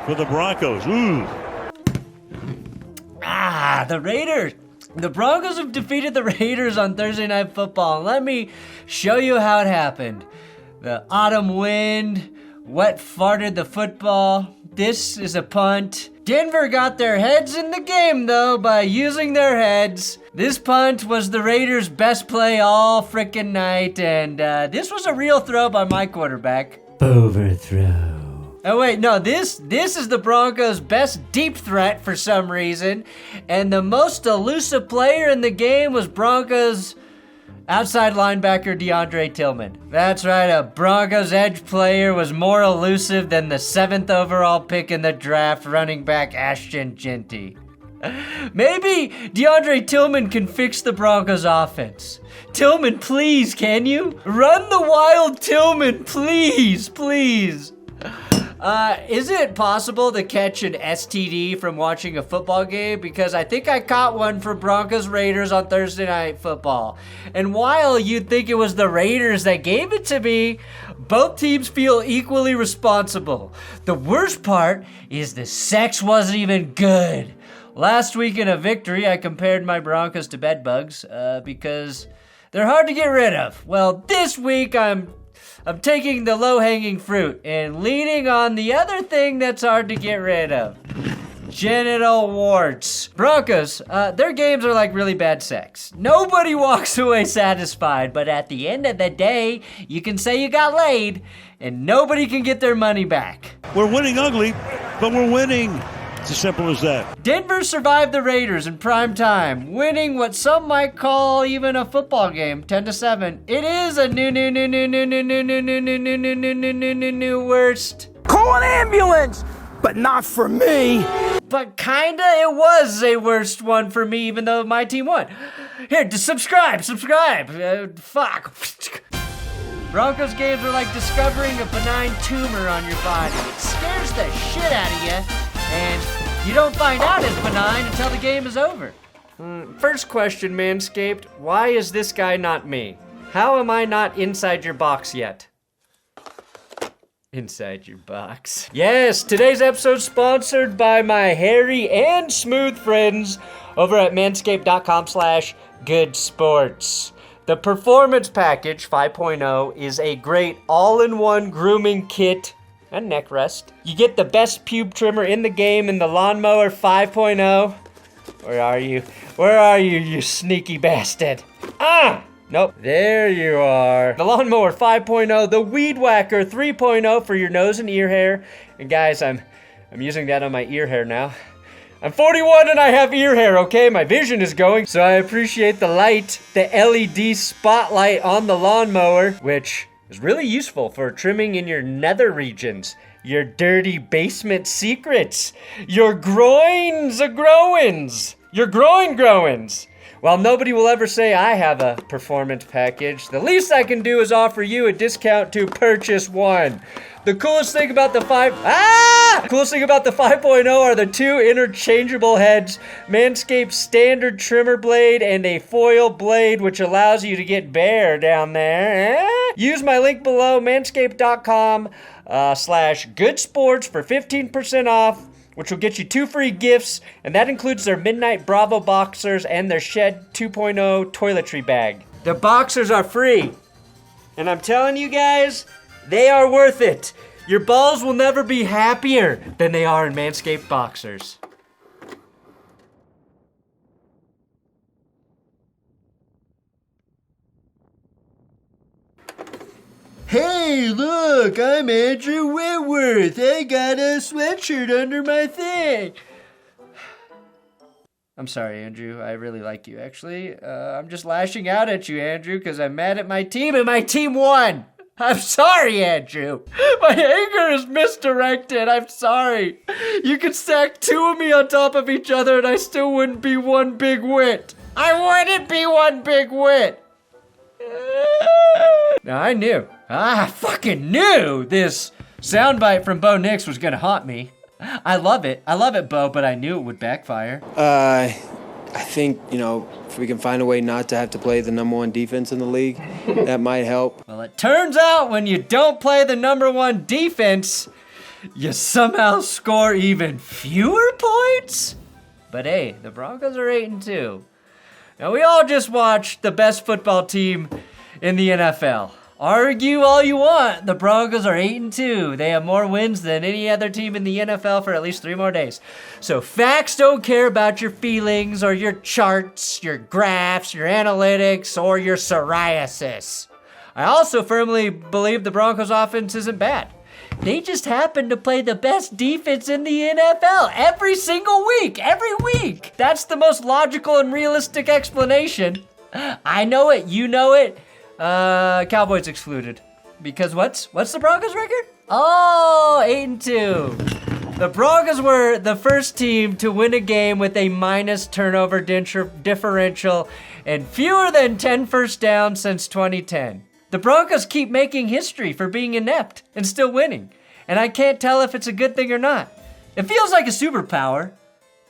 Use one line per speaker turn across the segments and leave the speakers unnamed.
for the Broncos. Ooh.
The Raiders. The Broncos have defeated the Raiders on Thursday Night Football. And let me show you how it happened. The autumn wind wet farted the football. This is a punt. Denver got their heads in the game, though, by using their heads. This punt was the Raiders' best play all frickin' night, and this was a real throw by my quarterback. Overthrow. Oh wait, no, this is the Broncos' best deep threat for some reason, and the most elusive player in the game was Broncos' outside linebacker DeAndre Tillman. That's right, a Broncos edge player was more elusive than the 7th overall pick in the draft, running back Ashton Genty. Maybe DeAndre Tillman can fix the Broncos offense. Tillman, please, can you? Run the wild Tillman, please, please. Is it possible to catch an STD from watching a football game? Because I think I caught one for Broncos Raiders on Thursday Night Football. And while you'd think it was the Raiders that gave it to me, both teams feel equally responsible. The worst part is the sex wasn't even good. Last week in a victory, I compared my Broncos to bedbugs because they're hard to get rid of. Well, this week I'm taking the low-hanging fruit and leaning on the other thing that's hard to get rid of. Genital warts. Broncos, their games are like really bad sex. Nobody walks away satisfied, but at the end of the day, you can say you got laid, and nobody can get their money back.
We're winning ugly, but we're winning. It's as simple as that.
Denver survived the Raiders in prime time, winning what some might call even a football game, 10-7. It is a new worst.
Call an ambulance, but not for me.
But kinda it was a worst one for me, even though my team won. Here, subscribe. Fuck. Broncos games are like discovering a benign tumor on your body. It scares the shit out of you. And you don't find out it's benign until the game is over. First question, Manscaped. Why is this guy not me? How am I not inside your box yet? Inside your box. Yes, today's episode sponsored by my hairy and smooth friends over at manscaped.com/goodsports. The Performance Package 5.0 is a great all-in-one grooming kit and neck rest. You get the best pube trimmer in the game in the Lawnmower 5.0. Where are you? Where are you, you sneaky bastard? Nope. There you are. The Lawnmower 5.0, the Weed Whacker 3.0 for your nose and ear hair. And guys, I'm using that on my ear hair now. I'm 41 and I have ear hair, okay? My vision is going, so I appreciate the light, the LED spotlight on the lawnmower, which is really useful for trimming in your nether regions, your dirty basement secrets, your groins-a-growins, your groin-growins. While nobody will ever say I have a performance package, the least I can do is offer you a discount to purchase one. The coolest thing about the 5.0 are the two interchangeable heads, Manscaped's standard trimmer blade and a foil blade, which allows you to get bare down there. Use my link below, manscaped.com/goodsports for 15% off, which will get you 2 free gifts, and that includes their Midnight Bravo boxers and their Shed 2.0 toiletry bag. The boxers are free, and I'm telling you guys, they are worth it. Your balls will never be happier than they are in Manscaped boxers. Hey, look, I'm Andrew Whitworth. I got a sweatshirt under my thing. I'm sorry, Andrew. I really like you, actually. I'm just lashing out at you, Andrew, because I'm mad at my team, and my team won. I'm sorry, Andrew. My anger is misdirected. I'm sorry. You could stack 2 of me on top of each other, and I still wouldn't be one big wit. I wouldn't be one big wit. Now, I fucking knew this soundbite from Bo Nix was gonna haunt me. I love it, Bo, but I knew it would backfire.
I think, if we can find a way not to have to play the number 1 defense in the league, that might help.
Well, it turns out when you don't play the number 1 defense, you somehow score even fewer points? But hey, the Broncos are 8-2. Now we all just watched the best football team in the NFL. Argue all you want, the Broncos are 8-2. They have more wins than any other team in the NFL for at least 3 more days. So facts don't care about your feelings or your charts, your graphs, your analytics, or your psoriasis. I also firmly believe the Broncos offense isn't bad. They just happen to play the best defense in the NFL every single week, every week. That's the most logical and realistic explanation. I know it, you know it. Cowboys excluded. Because what's the Broncos record? Oh, 8-2. The Broncos were the first team to win a game with a minus turnover differential and fewer than 10 first downs since 2010. The Broncos keep making history for being inept and still winning. And I can't tell if it's a good thing or not. It feels like a superpower,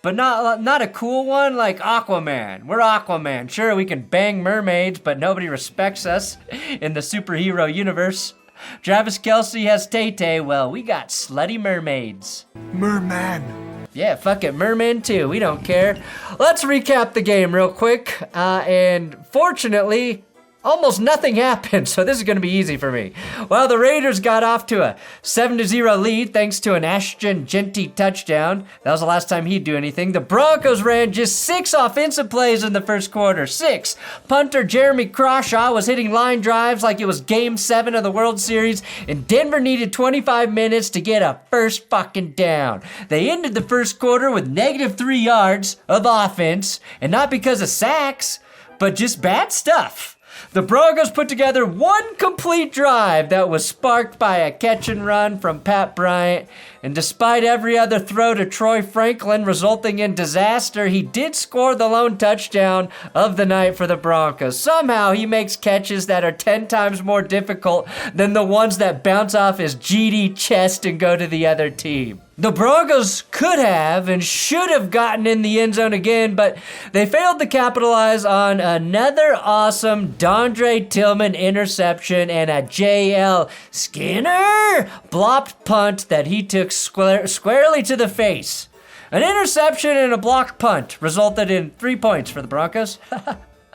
but not a cool one like Aquaman. We're Aquaman. Sure, we can bang mermaids, but nobody respects us in the superhero universe. Travis Kelce has Tay-Tay. Well, we got slutty mermaids.
Merman.
Yeah, fuck it, mermen too. We don't care. Let's recap the game real quick. And fortunately, almost nothing happened, so this is going to be easy for me. Well, the Raiders got off to a 7-0 lead thanks to an Ashton Genty touchdown. That was the last time he'd do anything. The Broncos ran just 6 offensive plays in the first quarter. 6. Punter Jeremy Crawshaw was hitting line drives like it was Game 7 of the World Series, and Denver needed 25 minutes to get a first fucking down. They ended the first quarter with -3 yards of offense, and not because of sacks, but just bad stuff. The Broncos put together one complete drive that was sparked by a catch and run from Pat Bryant, and despite every other throw to Troy Franklin resulting in disaster, he did score the lone touchdown of the night for the Broncos. Somehow he makes catches that are 10 times more difficult than the ones that bounce off his GD chest and go to the other team. The Broncos could have and should have gotten in the end zone again, but they failed to capitalize on another awesome Dondre Tillman interception and a J.L. Skinner blocked punt that he took squarely to the face. An interception and a blocked punt resulted in 3 points for the Broncos.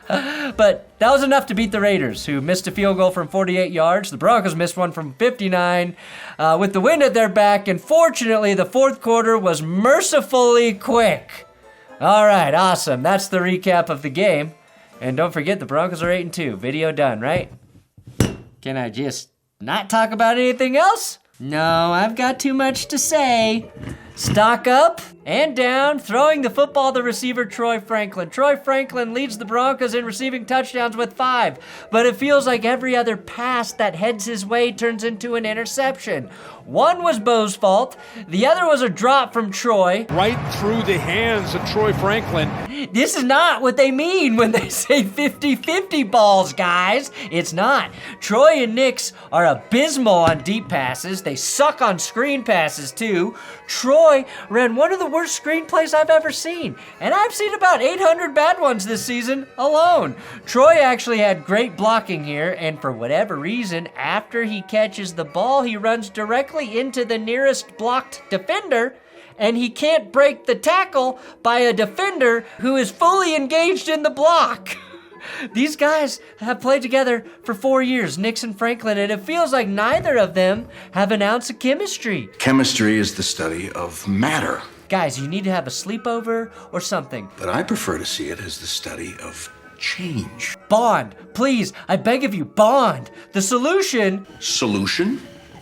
But that was enough to beat the Raiders, who missed a field goal from 48 yards. The Broncos missed one from 59 with the wind at their back, and fortunately, the fourth quarter was mercifully quick. All right, awesome. That's the recap of the game. And don't forget, the Broncos are 8-2. Video done, right? Can I just not talk about anything else? No, I've got too much to say. Stock up and down, throwing the football to receiver Troy Franklin. Troy Franklin leads the Broncos in receiving touchdowns with 5, but it feels like every other pass that heads his way turns into an interception. One was Bo's fault, the other was a drop from Troy.
Right through the hands of Troy Franklin.
This is not what they mean when they say 50-50 balls, guys. It's not. Troy and Nix are abysmal on deep passes. They suck on screen passes, too. Troy ran one of the worst screenplays I've ever seen, and I've seen about 800 bad ones this season alone. Troy actually had great blocking here, and for whatever reason, after he catches the ball, he runs directly into the nearest blocked defender, and he can't break the tackle by a defender who is fully engaged in the block. These guys have played together for 4 years, Nix and Franklin, and it feels like neither of them have an ounce of chemistry.
Chemistry is the study of matter.
Guys, you need to have a sleepover or something.
But I prefer to see it as the study of change.
Bond, please, I beg of you, bond. The solution...
Solution?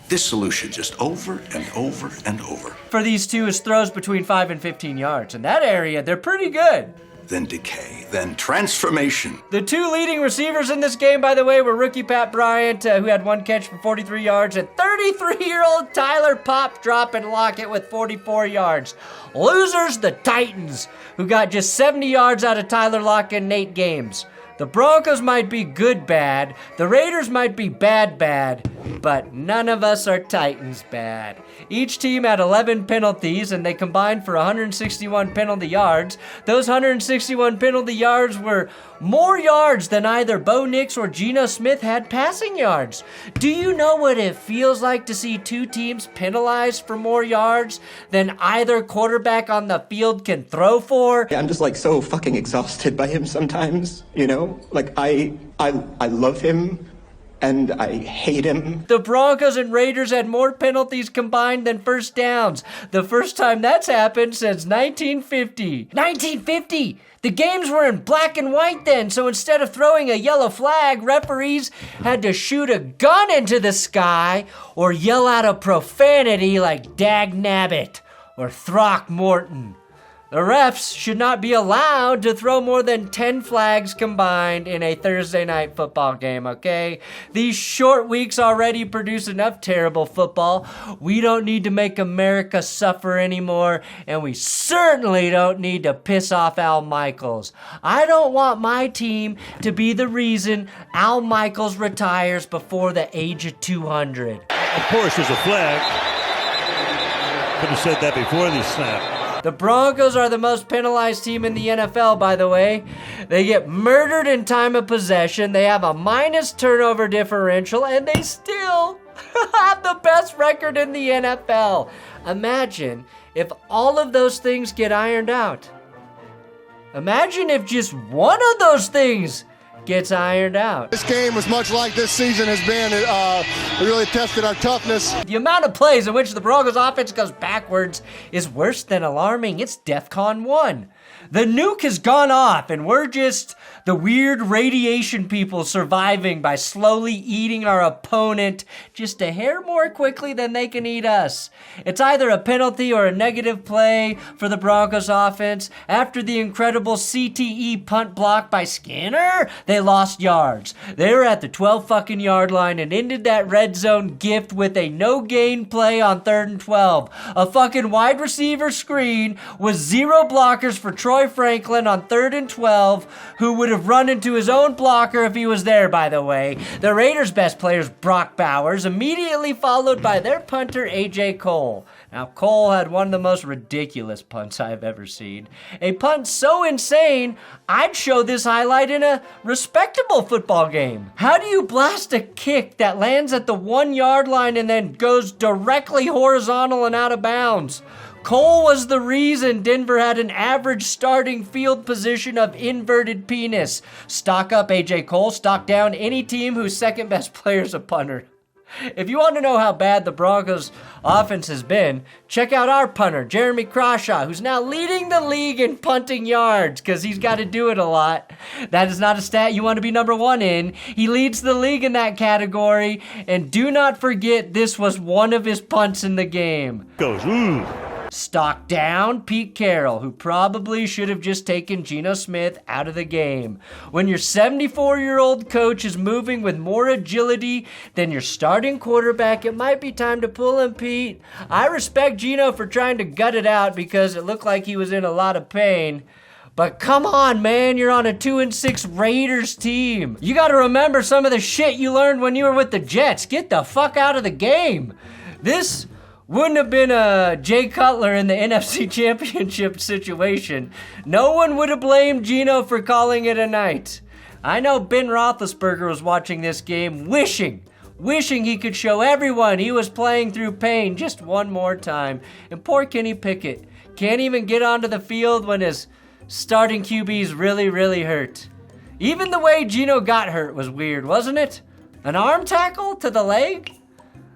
This solution just over and over and over.
For these two is throws between 5 and 15 yards. In that area, they're pretty good.
Then decay, then transformation.
The two leading receivers in this game, by the way, were rookie Pat Bryant, who had 1 catch for 43 yards, and 33-year-old Tyler Pop drop and Lockett with 44 yards. Losers, the Titans, who got just 70 yards out of Tyler Lockett in 8 games. The Broncos might be good bad, the Raiders might be bad bad, but none of us are Titans bad. Each team had 11 penalties, and they combined for 161 penalty yards. Those 161 penalty yards were more yards than either Bo Nix or Geno Smith had passing yards. Do you know what it feels like to see two teams penalized for more yards than either quarterback on the field can throw for?
I'm just like so fucking exhausted by him sometimes, you know? Like I love him and I hate him.
The Broncos and Raiders had more penalties combined than first downs. The first time that's happened since 1950. 1950! The games were in black and white then, so instead of throwing a yellow flag, referees had to shoot a gun into the sky or yell out a profanity like Dag Nabbit or Throckmorton. The refs should not be allowed to throw more than 10 flags combined in a Thursday night football game, okay? These short weeks already produce enough terrible football. We don't need to make America suffer anymore, and we certainly don't need to piss off Al Michaels. I don't want my team to be the reason Al Michaels retires before the age of 200.
Of course, there's a flag. Could have said that before the snap.
The Broncos are the most penalized team in the NFL, by the way. They get murdered in time of possession, they have a minus turnover differential, and they still have the best record in the NFL. Imagine if all of those things get ironed out. Imagine if just one of those things gets ironed out.
This game was much like this season has been. It really tested our toughness.
The amount of plays in which the Broncos offense goes backwards is worse than alarming. It's DEFCON 1. The nuke has gone off, and we're just the weird radiation people surviving by slowly eating our opponent just a hair more quickly than they can eat us. It's either a penalty or a negative play for the Broncos offense. After the incredible CTE punt block by Skinner, they lost yards. They were at the 12 fucking yard line and ended that red zone gift with a no gain play on 3rd and 12. A fucking wide receiver screen with 0 blockers for Troy Franklin on 3rd and 12, who would have run into his own blocker if he was there, by the way. The Raiders' best player is Brock Bowers, immediately followed by their punter, A.J. Cole. Now, Cole had one of the most ridiculous punts I've ever seen. A punt so insane, I'd show this highlight in a respectable football game. How do you blast a kick that lands at the 1 yard line and then goes directly horizontal and out of bounds? Cole was the reason Denver had an average starting field position of inverted penis. Stock up AJ Cole, stock down any team whose second best player is a punter. If you want to know how bad the Broncos offense has been, check out our punter, Jeremy Crawshaw, who's now leading the league in punting yards because he's got to do it a lot. That is not a stat you want to be number 1 in. He leads the league in that category, and do not forget this was one of his punts in the game.
Goes, ooh.
Stock down Pete Carroll, who probably should have just taken Geno Smith out of the game. When your 74-year-old coach is moving with more agility than your starting quarterback, it might be time to pull him, Pete. I respect Geno for trying to gut it out because it looked like he was in a lot of pain. But come on, man, you're on a 2-6 Raiders team. You gotta remember some of the shit you learned when you were with the Jets. Get the fuck out of the game. This wouldn't have been a Jay Cutler in the NFC Championship situation. No one would have blamed Geno for calling it a night. I know Ben Roethlisberger was watching this game wishing he could show everyone he was playing through pain just one more time. And poor Kenny Pickett can't even get onto the field when his starting QB's really hurt. Even the way Geno got hurt was weird, wasn't it? An arm tackle to the leg?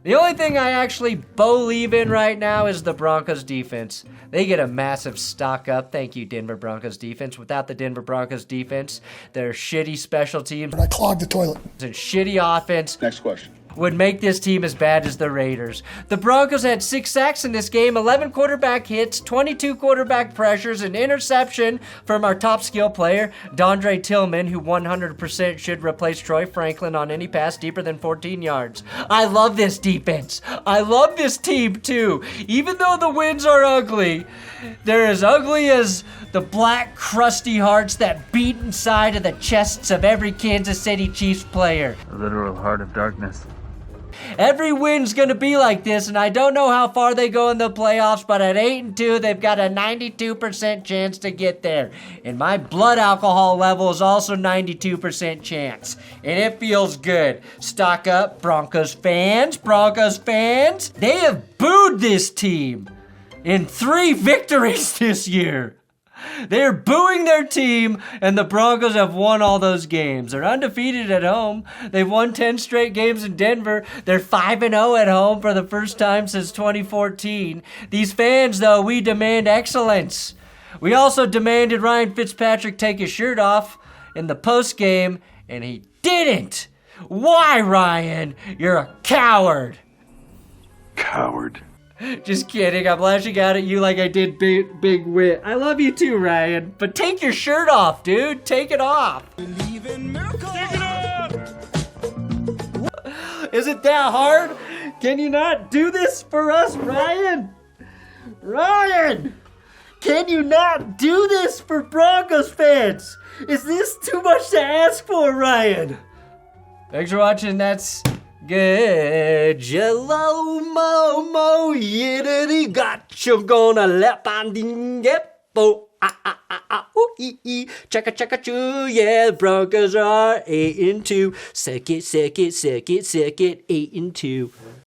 The only thing I actually believe in right now is the Broncos defense. They get a massive stock up. Thank you, Denver Broncos defense. Without the Denver Broncos defense, their shitty special teams
I clogged the toilet.
and shitty offense
Next question.
would make this team as bad as the Raiders. The Broncos had 6 sacks in this game, 11 quarterback hits, 22 quarterback pressures, an interception from our top skill player, Dondre Tillman, who 100% should replace Troy Franklin on any pass deeper than 14 yards. I love this defense. I love this team too. Even though the wins are ugly, they're as ugly as the black, crusty hearts that beat inside of the chests of every Kansas City Chiefs player.
A literal heart of darkness.
Every win's going to be like this, and I don't know how far they go in the playoffs, but at 8-2, they've got a 92% chance to get there. And my blood alcohol level is also 92% chance. And it feels good. Stock up, Broncos fans. Broncos fans. They have booed this team in 3 victories this year. They're booing their team, and the Broncos have won all those games. They're undefeated at home. They've won 10 straight games in Denver. They're 5-0 at home for the first time since 2014. These fans, though, we demand excellence. We also demanded Ryan Fitzpatrick take his shirt off in the postgame, and he didn't. Why, Ryan? You're a coward.
Coward.
Just kidding. I'm lashing out at you like I did Big Wit. I love you too, Ryan. But take your shirt off, dude. Take it off. Take it off! Is it that hard? Can you not do this for us, Ryan? Ryan! Can you not do this for Broncos fans? Is this too much to ask for, Ryan? Thanks for watching. That's good. Jello mo yiddity got you gonna lap on ding po checka choo, yeah, Broncos are 8-2. Sick it, 8-2.